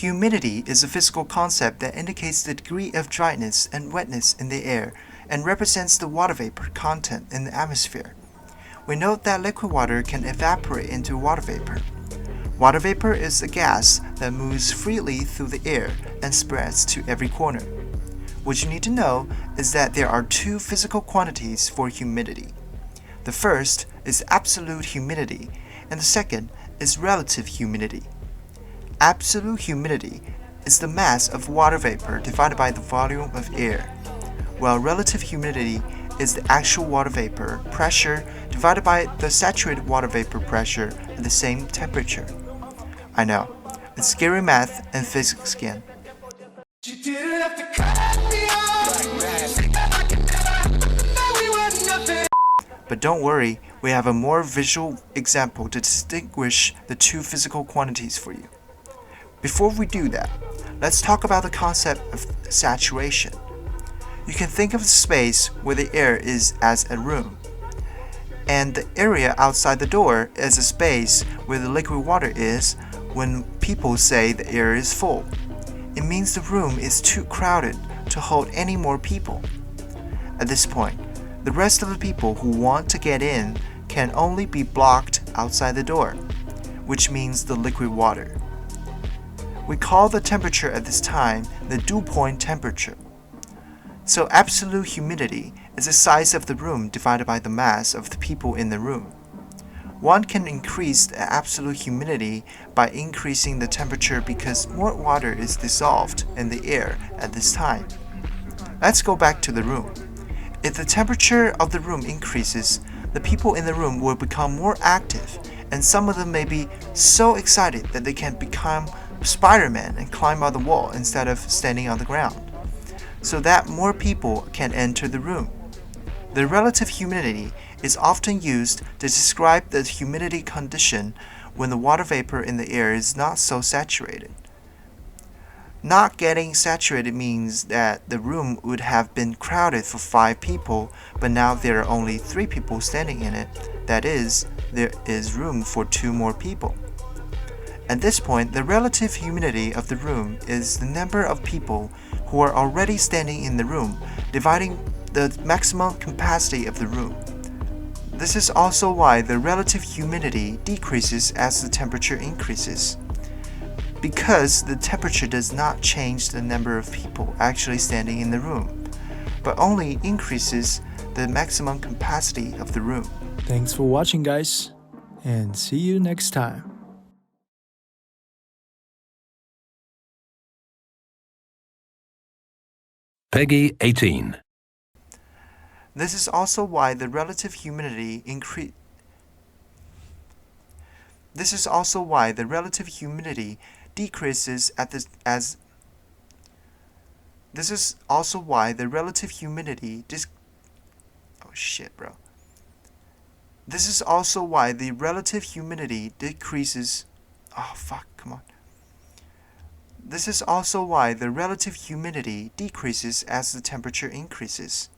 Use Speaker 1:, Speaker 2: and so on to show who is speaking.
Speaker 1: Humidity is a physical concept that indicates the degree of dryness and wetness in the air and represents the water vapor content in the atmosphere. We note that liquid water can evaporate into water vapor. Water vapor is a gas that moves freely through the air and spreads to every corner. What you need to know is that there are two physical quantities for humidity. The first is absolute humidity, and the second is relative humidity. Absolute humidity is the mass of water vapor divided by the volume of air, while relative humidity is the actual water vapor pressure divided by the saturated water vapor pressure at the same temperature. I know, it's scary math and physics again. But don't worry, we have a more visual example to distinguish the two physical quantities for you. Before we do that, let's talk about the concept of saturation. You can think of the space where the air is as a room, and the area outside the door as a space where the liquid water is when people say the air is full. It means the room is too crowded to hold any more people. At this point, the rest of the people who want to get in can only be blocked outside the door, which means the liquid water. We call the temperature at this time the dew point temperature. So absolute humidity is the size of the room divided by the mass of the people in the room. One can increase the absolute humidity by increasing the temperature because more water is dissolved in the air at this time. Let's go back to the room. If the temperature of the room increases, the people in the room will become more active, and some of them may be so excited that they can become Spider-Man and climb on the wall instead of standing on the ground, so that more people can enter the room. The relative humidity is often used to describe the humidity condition when the water vapor in the air is not so saturated. Not getting saturated means that the room would have been crowded for 5 people, but now there are only 3 people standing in it. That is, there is room for 2 more people. At this point, the relative humidity of the room is the number of people who are already standing in the room, dividing the maximum capacity of the room. This is also why the relative humidity decreases as the temperature increases. Because the temperature does not change the number of people actually standing in the room, but only increases the maximum capacity of the room.
Speaker 2: Thanks for watching, guys, and see you next time.
Speaker 3: Peggy 18.
Speaker 1: This is also why the relative humidity decreases as the temperature increases.